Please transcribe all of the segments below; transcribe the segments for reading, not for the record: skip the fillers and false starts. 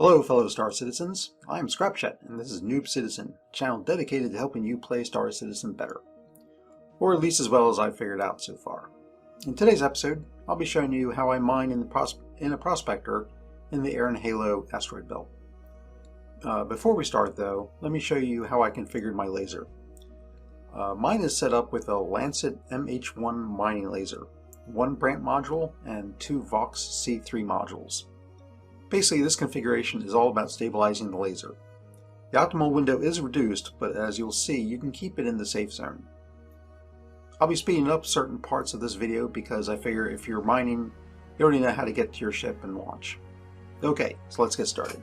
Hello fellow Star Citizens, I am Scrapchat and this is Noob Citizen, a channel dedicated to helping you play Star Citizen better. Or at least as well as I've figured out so far. In today's episode, I'll be showing you how I mine in a Prospector in the Aaron Halo asteroid belt. Before we start though, let me show you how I configured my laser. Mine is set up with a Lancet MH1 mining laser, 1 Brant module and 2 Vox C3 modules. Basically, this configuration is all about stabilizing the laser. The optimal window is reduced, but as you'll see, you can keep it in the safe zone. I'll be speeding up certain parts of this video because I figure if you're mining, you already know how to get to your ship and launch. Okay, so let's get started.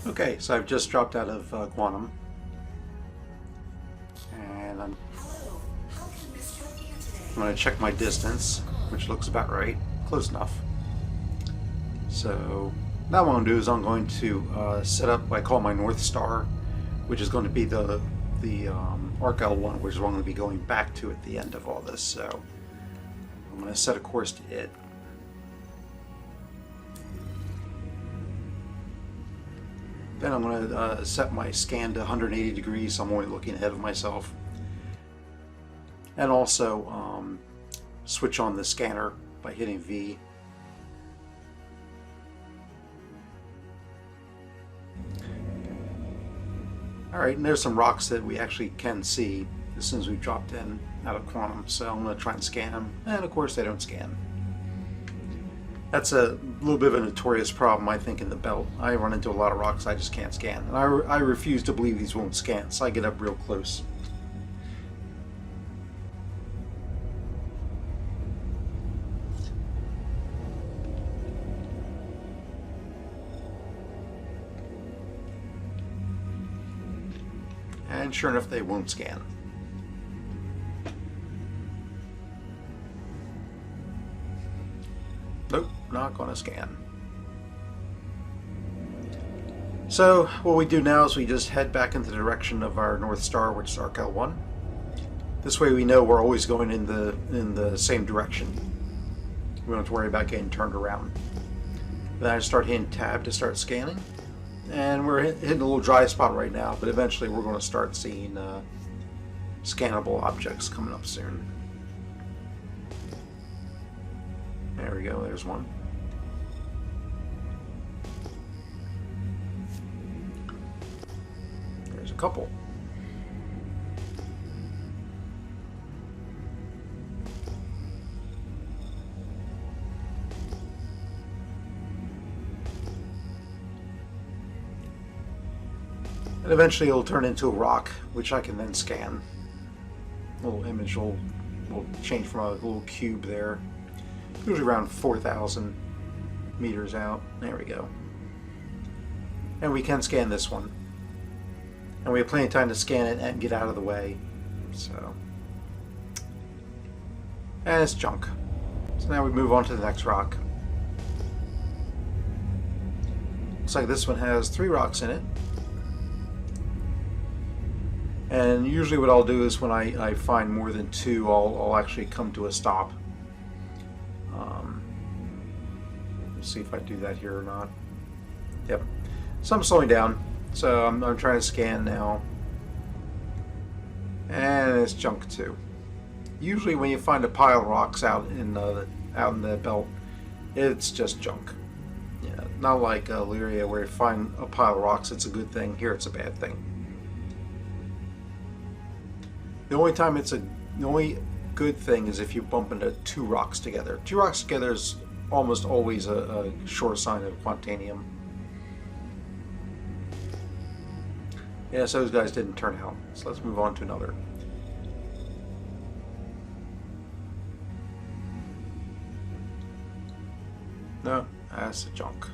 Okay, so I've just dropped out of Quantum, and I'm going to check my distance, which looks about right, close enough. So now what I'm going to do is I'm going to set up what I call my North Star, which is going to be the Arc L1, which is what I'm going to be going back to at the end of all this. So I'm going to set a course to it. Then I'm going to set my scan to 180 degrees, so I'm only looking ahead of myself. And also switch on the scanner by hitting V. Alright, and there's some rocks that we actually can see as soon as we've dropped in out of Quantum, so I'm going to try and scan them, and of course they don't scan. That's a little bit of a notorious problem, I think, in the belt. I run into a lot of rocks I just can't scan. And I refuse to believe these won't scan, so I get up real close. And sure enough, they won't scan. Nope, not going to scan. So what we do now is we just head back in the direction of our North Star, which is Arc L1. This way we know we're always going in the same direction. We don't have to worry about getting turned around. Then I start hitting Tab to start scanning. And we're hitting a little dry spot right now, but eventually we're going to start seeing scannable objects coming up soon. There we go, there's one. There's a couple. And eventually it'll turn into a rock, which I can then scan. A little image will change from a little cube there. Usually around 4,000 meters out. There we go. And we can scan this one. And we have plenty of time to scan it and get out of the way. So. And it's junk. So now we move on to the next rock. Looks like this one has 3 rocks in it. And usually what I'll do is when I find more than 2, I'll actually come to a stop. Let's see if I do that here or not. Yep. So I'm slowing down. So I'm trying to scan now. And it's junk too. Usually when you find a pile of rocks out in the belt, it's just junk. Yeah, Not like Lyria, where you find a pile of rocks, it's a good thing. Here, it's a bad thing. The only good thing is if you bump into two rocks together. Two rocks together is almost always a sure sign of Quantanium. Yeah, so those guys didn't turn out. So let's move on to another. No, that's a junk.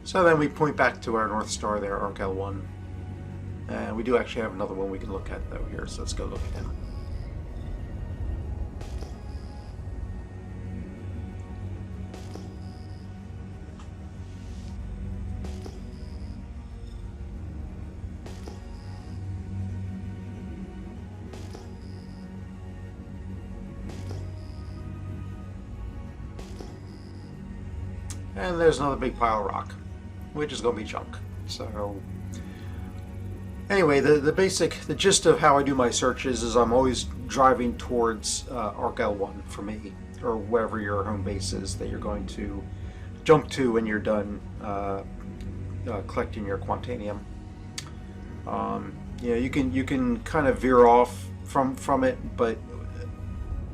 So then we point back to our North Star there, Arc L1. And we do actually have another one we can look at though here, so let's go look at him. And there's another big pile of rock, which is going to be junk. So anyway, the gist of how I do my searches is I'm always driving towards Arc L1 for me, or wherever your home base is that you're going to jump to when you're done collecting your Quantanium. You can kind of veer off from it, but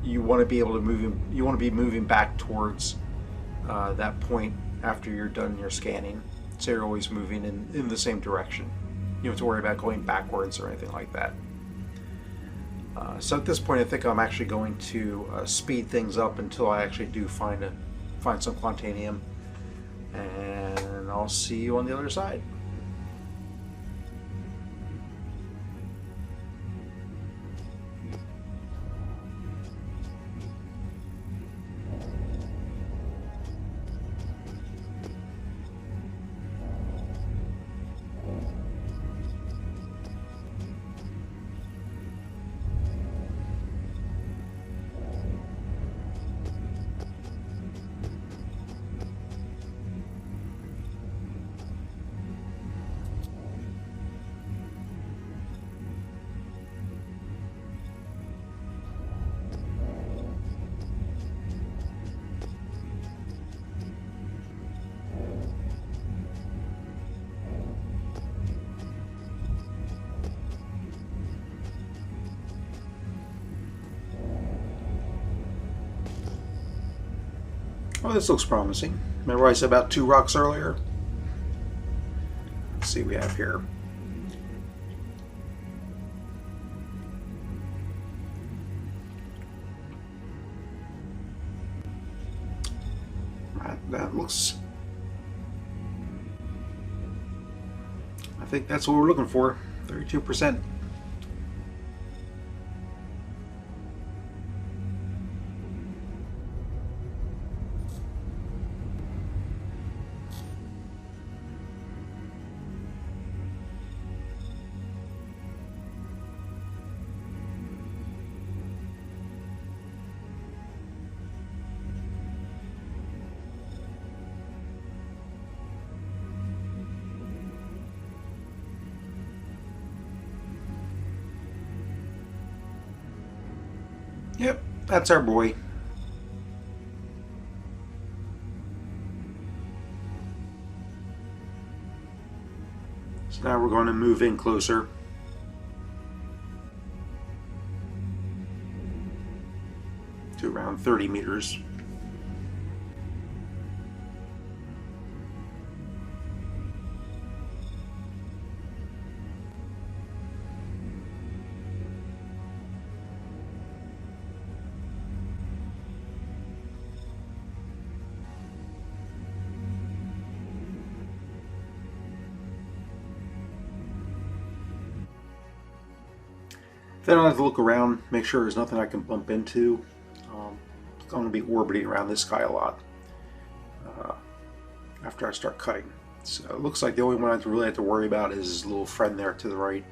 you want to be able to moving back towards that point after you're done your scanning, so you're always moving in the same direction. You don't have to worry about going backwards or anything like that. So at this point, I think I'm actually going to speed things up until I actually do find some Quantanium, and I'll see you on the other side. Oh, this looks promising. Remember I said about two rocks earlier? Let's see what we have here. That looks... I think that's what we're looking for. 32%. Yep, that's our boy. So now we're going to move in closer. To around 30 meters. Then I'll have to look around, make sure there's nothing I can bump into. I'm going to be orbiting around this guy a lot after I start cutting. So it looks like the only one I really have to worry about is his little friend there to the right.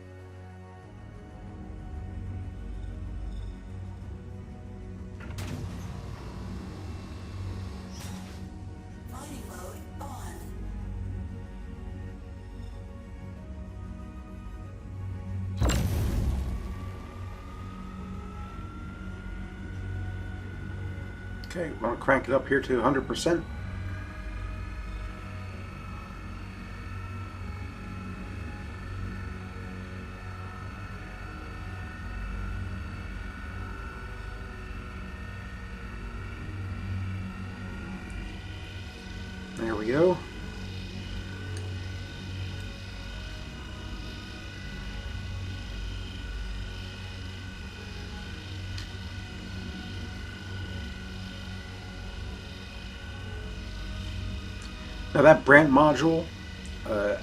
Okay, we're going to crank it up here to 100%. There we go. Now that brand module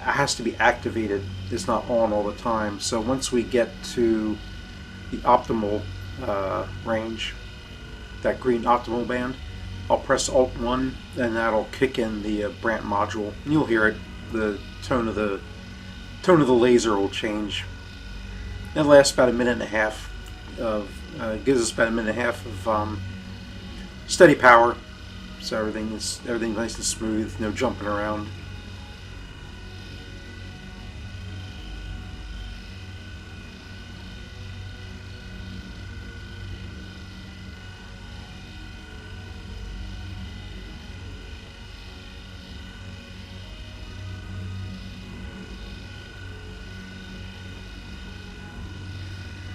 has to be activated. It's not on all the time. So once we get to the optimal range, that green optimal band, I'll press Alt 1 and that'll kick in the brand module. And you'll hear it. The tone of the laser will change. It lasts about a minute and a half. Gives us about a minute and a half of steady power. So everything's nice and smooth, no jumping around.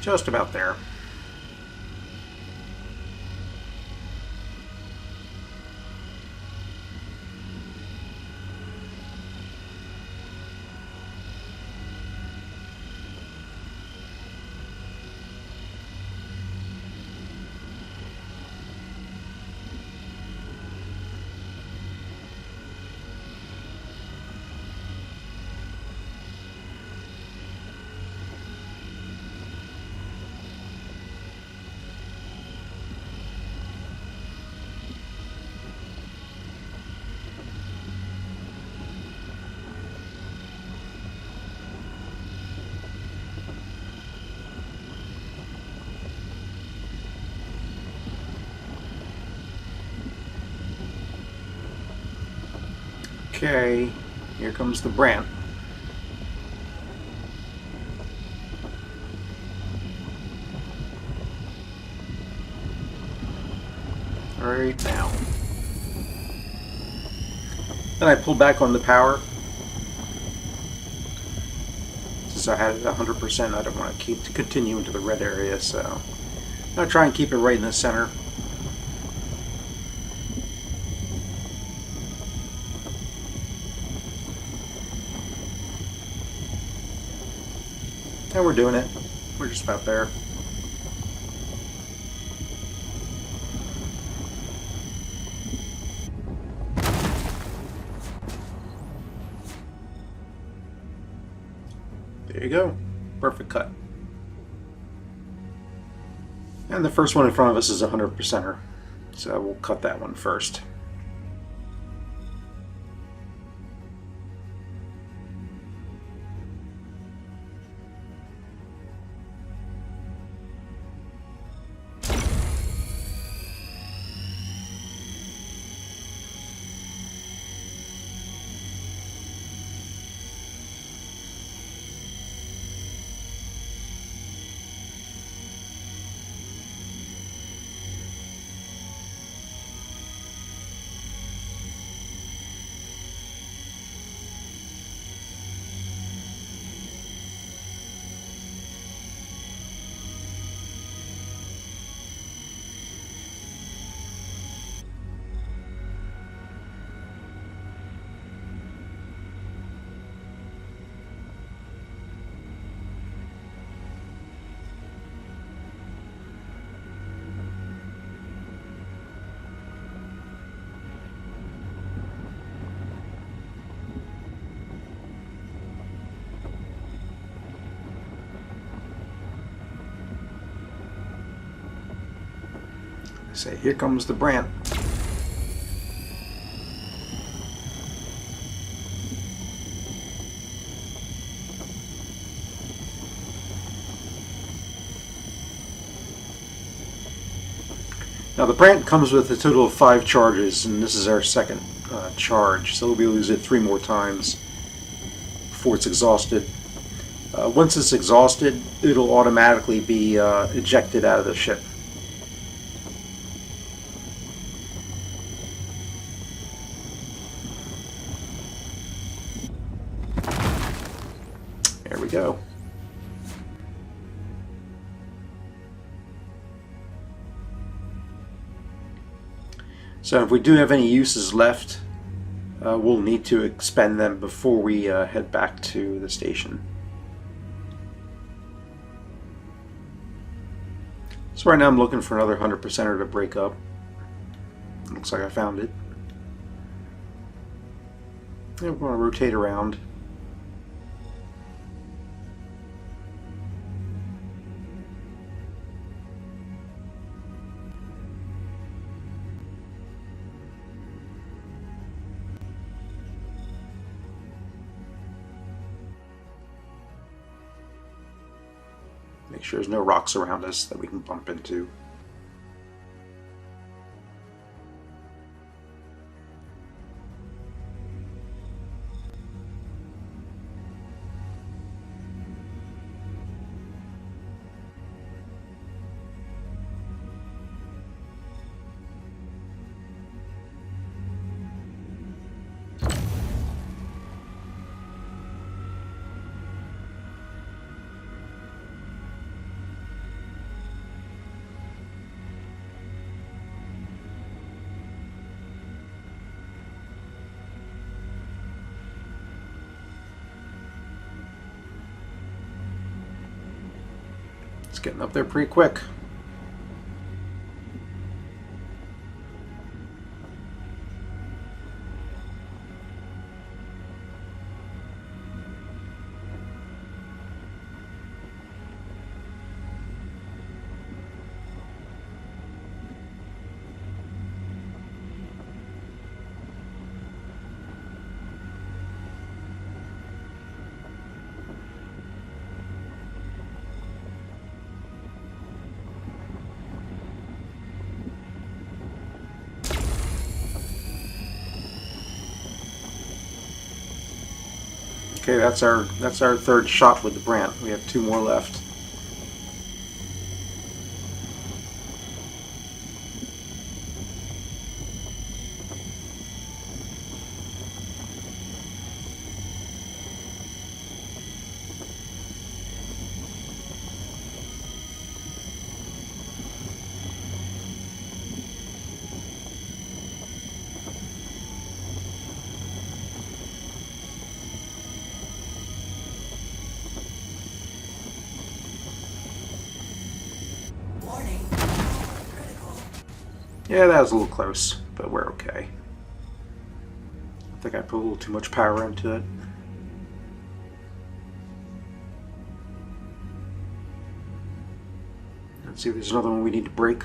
Just about there. Okay, here comes the brand. Right now. Then I pull back on the power. Since I had it at 100%, I don't want to continue into the red area, so I'm going to try and keep it right in the center. And we're doing it. We're just about there. There you go. Perfect cut. And the first one in front of us is 100%er. So we'll cut that one first. Say, here comes the brand. Now the brand comes with a total of 5 charges, and this is our second charge, so we'll be able to use it 3 more times before it's exhausted. Once it's exhausted, it'll automatically be ejected out of the ship. go. So if we do have any uses left, we'll need to expend them before we head back to the station. So right now I'm looking for another 100%er to break up. Looks like I found it. And we're going to rotate around. Make sure there's no rocks around us that we can bump into. It's getting up there pretty quick. Okay, that's our third shot with the Brant. We have 2 more left. Yeah, that was a little close, but we're okay. I think I put a little too much power into it. Let's see if there's another one we need to break.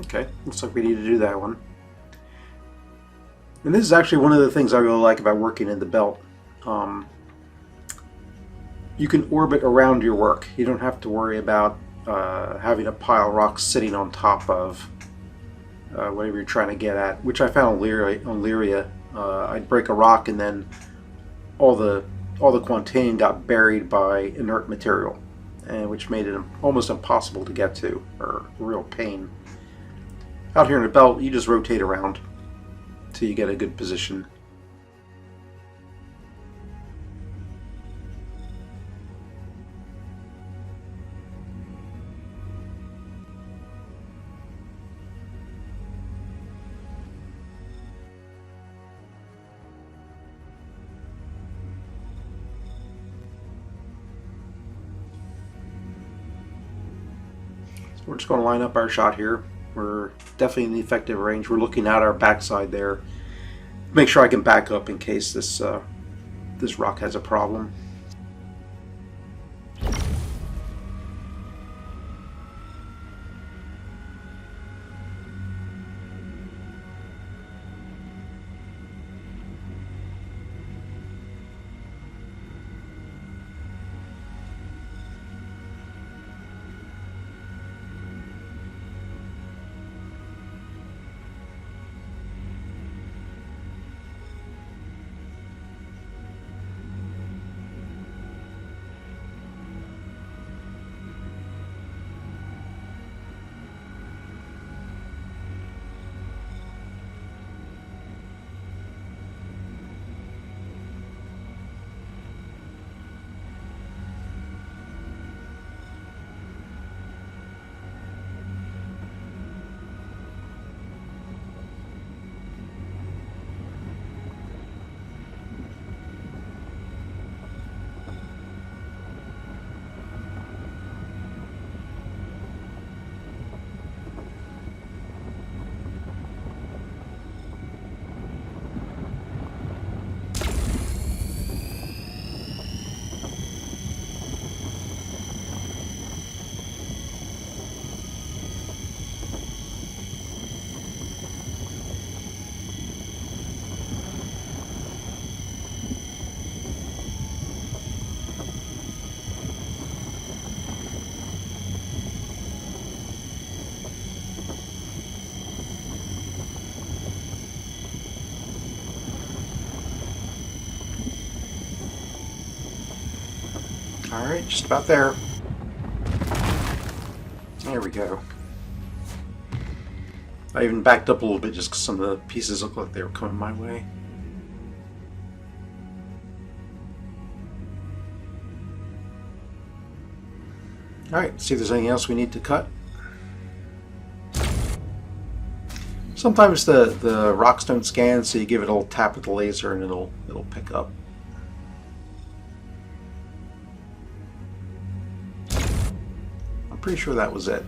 Okay, looks like we need to do that one. And this is actually one of the things I really like about working in the belt. You can orbit around your work. You don't have to worry about having a pile of rocks sitting on top of whatever you're trying to get at, which I found on Lyria. I'd break a rock and then all the Quantanium got buried by inert material, which made it almost impossible to get to, or a real pain. Out here in the belt, you just rotate around till you get a good position. So we're just going to line up our shot here. We're definitely in the effective range. We're looking at our backside there. Make sure I can back up in case this rock has a problem. Alright, just about there. There we go. I even backed up a little bit just because some of the pieces looked like they were coming my way. Alright, see if there's anything else we need to cut. Sometimes the rocks don't scan, so you give it a little tap with the laser and it'll pick up. I'm pretty sure that was it.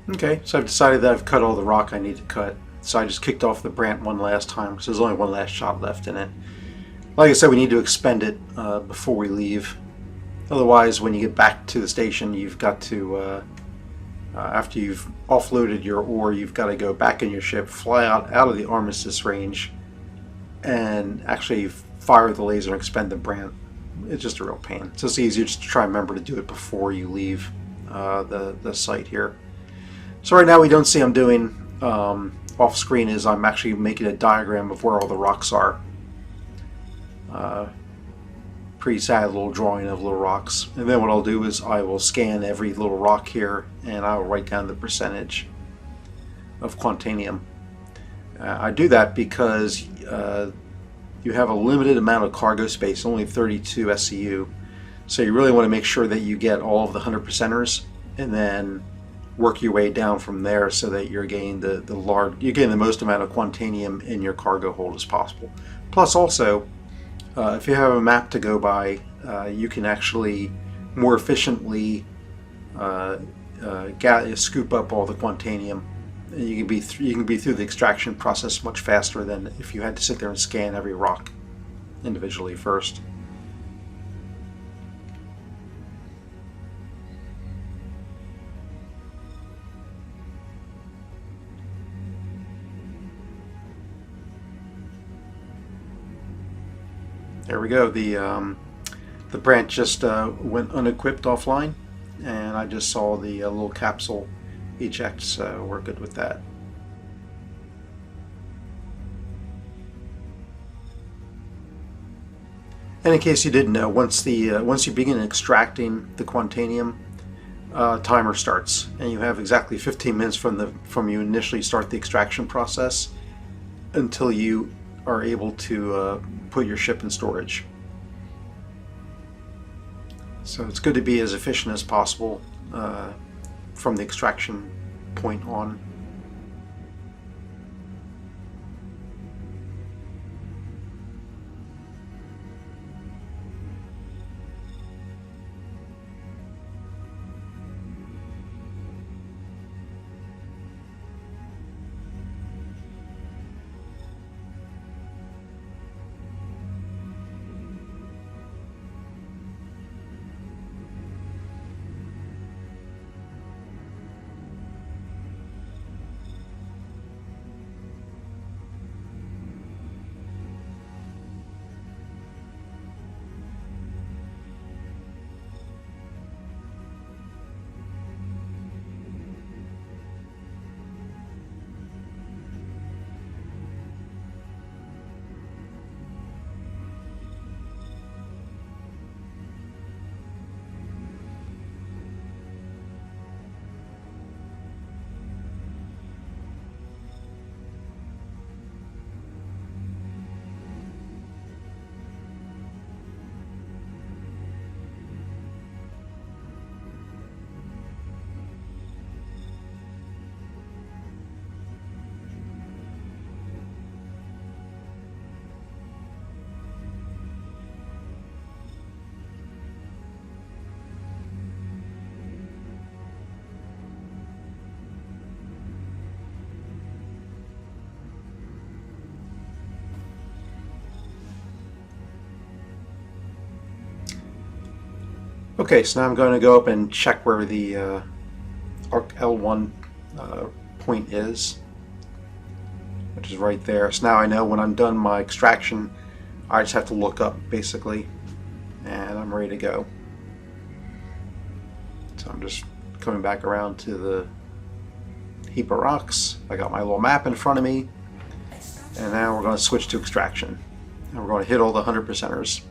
Okay, so I've decided that I've cut all the rock I need to cut. So I just kicked off the Brant one last time because there's only one last shot left in it. Like I said, we need to expend it before we leave. Otherwise, when you get back to the station, you've got to, after you've offloaded your ore, you've got to go back in your ship, fly out of the armistice range, and actually fire the laser and expend the Brant. It's just a real pain. So it's easier just to try and remember to do it before you leave the site here. So right now we don't see I'm doing off screen is I'm actually making a diagram of where all the rocks are. Pretty sad little drawing of little rocks. And then what I'll do is I will scan every little rock here and I will write down the percentage of Quantanium. I do that because you have a limited amount of cargo space, only 32 SCU. So you really want to make sure that you get all of the 100%ers and then work your way down from there so that you're getting the most amount of Quantanium in your cargo hold as possible. Plus also, if you have a map to go by, you can actually more efficiently scoop up all the Quantanium. You can be through the extraction process much faster than if you had to sit there and scan every rock individually first. There we go. The branch just went unequipped offline, and I just saw the little capsule eject, so we're good with that. And in case you didn't know, once you begin extracting the Quantanium, timer starts, and you have exactly 15 minutes from you initially start the extraction process until you are able to put your ship in storage. So it's good to be as efficient as possible from the extraction point on. Okay, so now I'm going to go up and check where the arc L1 point is, which is right there. So now I know when I'm done my extraction, I just have to look up basically, and I'm ready to go. So I'm just coming back around to the heap of rocks. I got my little map in front of me, and now we're going to switch to extraction, and we're going to hit all the 100%ers.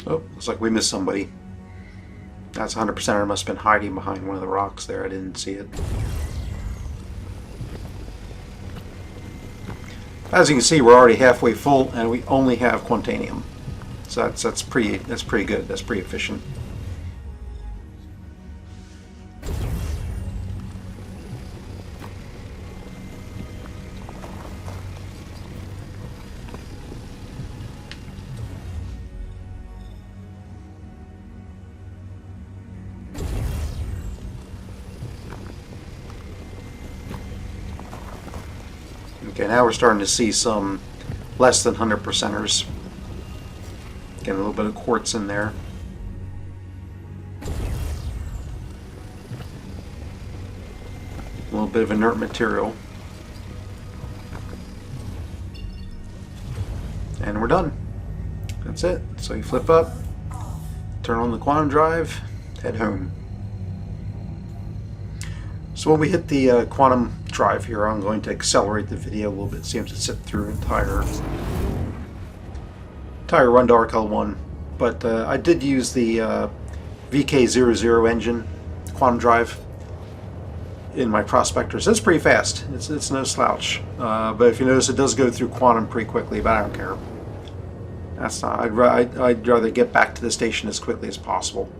Oh, looks like we missed somebody. That's 100%er. Must have been hiding behind one of the rocks there. I didn't see it. As you can see, we're already halfway full, and we only have Quantanium. So that's pretty good. That's pretty efficient. Okay, now we're starting to see some less than 100%ers. Getting a little bit of quartz in there. A little bit of inert material. And we're done. That's it. So you flip up, turn on the quantum drive, head home. So when we hit the quantum drive here, I'm going to accelerate the video a little bit so you have to sit through an entire run to Arc L1. But I did use the VK00 engine quantum drive in my Prospector, so it's pretty fast. It's no slouch. But if you notice, it does go through quantum pretty quickly, but I don't care. That's not. I'd rather get back to the station as quickly as possible.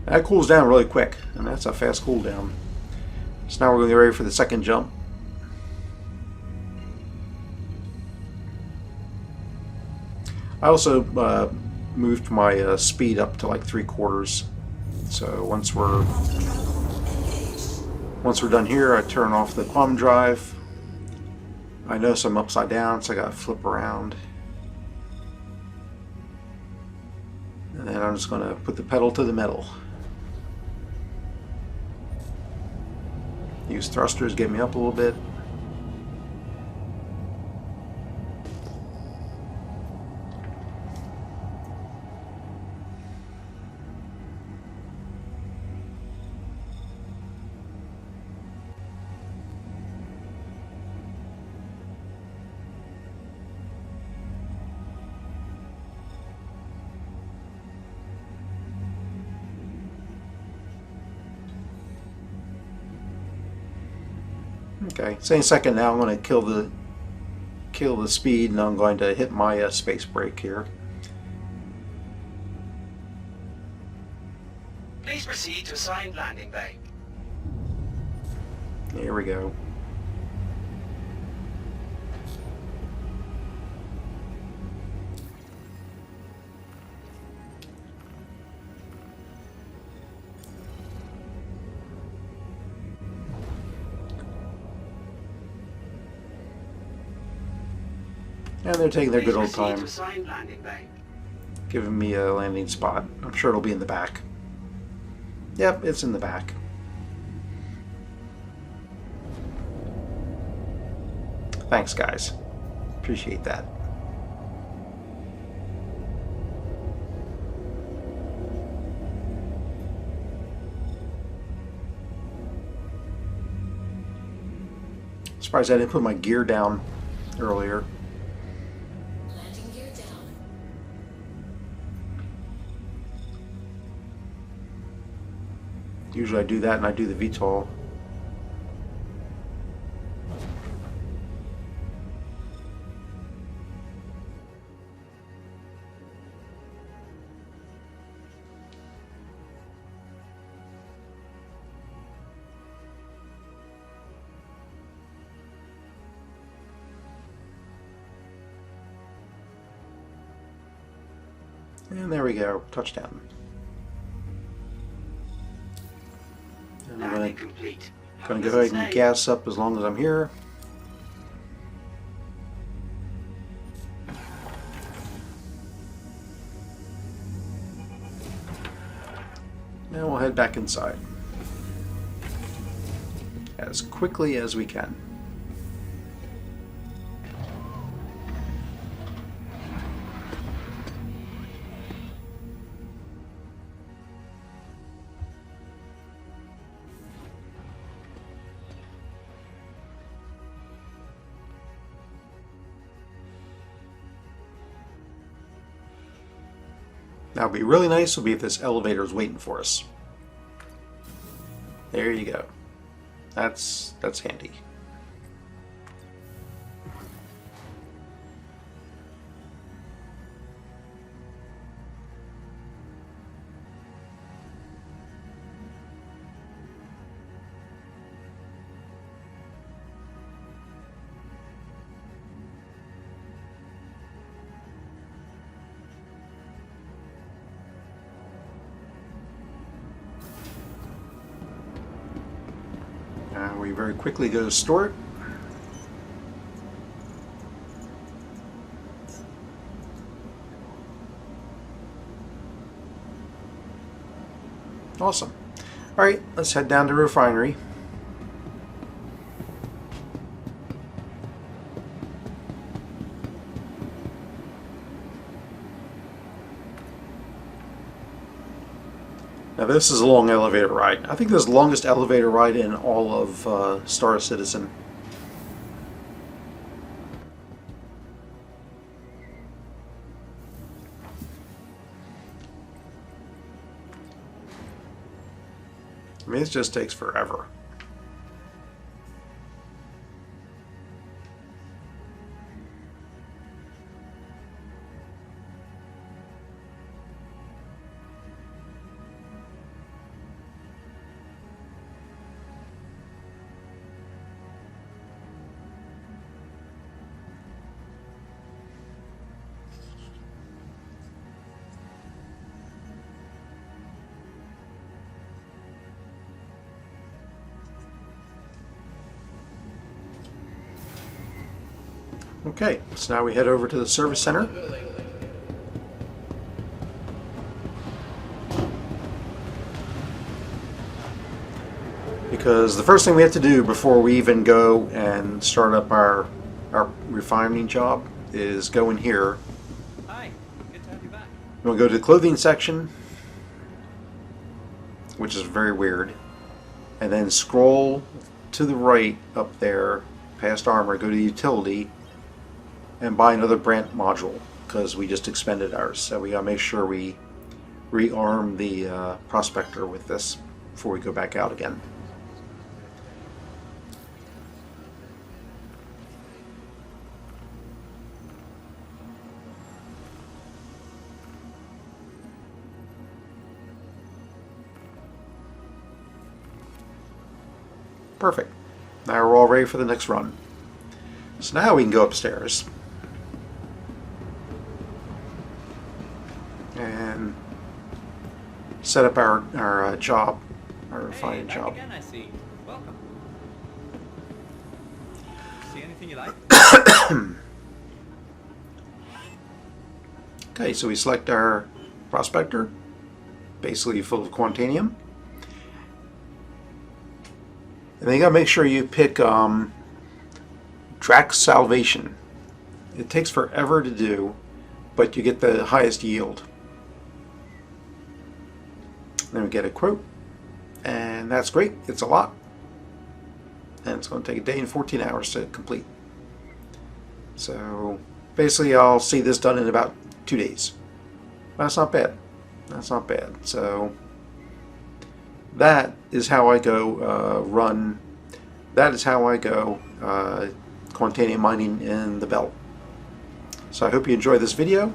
That cools down really quick, and that's a fast cool down. So now we're going to get ready for the second jump. I also moved my speed up to like 3/4. So once we're done here, I turn off the quantum drive. I notice I'm upside down, so I got to flip around. And then I'm just going to put the pedal to the metal. Use thrusters, get me up a little bit. Okay, so in a second now I'm going to kill the speed, and I'm going to hit my space brake here. Please proceed to assigned landing bay. Here we go. And they're taking their good old time, giving me a landing spot. I'm sure it'll be in the back. Yep, it's in the back. Thanks, guys. Appreciate that. Surprised I didn't put my gear down earlier. Landing gear down. Usually I do that and I do the VTOL. And there we go, touchdown. And I'm Landing complete. gonna go ahead and gas up as long as I'm here. Now we'll head back inside as quickly as we can. Now, it'd be really nice would be if this elevator is waiting for us. There you go. That's handy. We very quickly go to store it. Awesome. All right, let's head down to the refinery. Now this is a long elevator ride. I think this is the longest elevator ride in all of Star Citizen. I mean, it just takes forever. Okay, so now we head over to the service center. Because the first thing we have to do before we even go and start up our refining job is go in here. Hi, good to have you back. We'll go to the clothing section, which is very weird, and then scroll to the right up there past armor, go to utility, and buy another brand module because we just expended ours. So we gotta make sure we rearm the Prospector with this before we go back out again. Perfect. Now we're all ready for the next run. So now we can go upstairs and set up our job, our refining back job. Again, I see. Welcome. See anything you like? Okay, so we select our Prospector, basically full of Quantanium. And then you gotta make sure you pick Track Salvation. It takes forever to do, but you get the highest yield. Then we get a quote, and that's great. It's a lot. and it's going to take a day and 14 hours to complete. So basically I'll see this done in about 2 days. That's not bad. That's not bad. So that is how I go Quantanium mining in the belt. So I hope you enjoyed this video.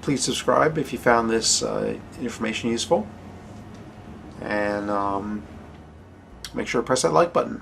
Please subscribe if you found this information useful, and make sure to press that like button.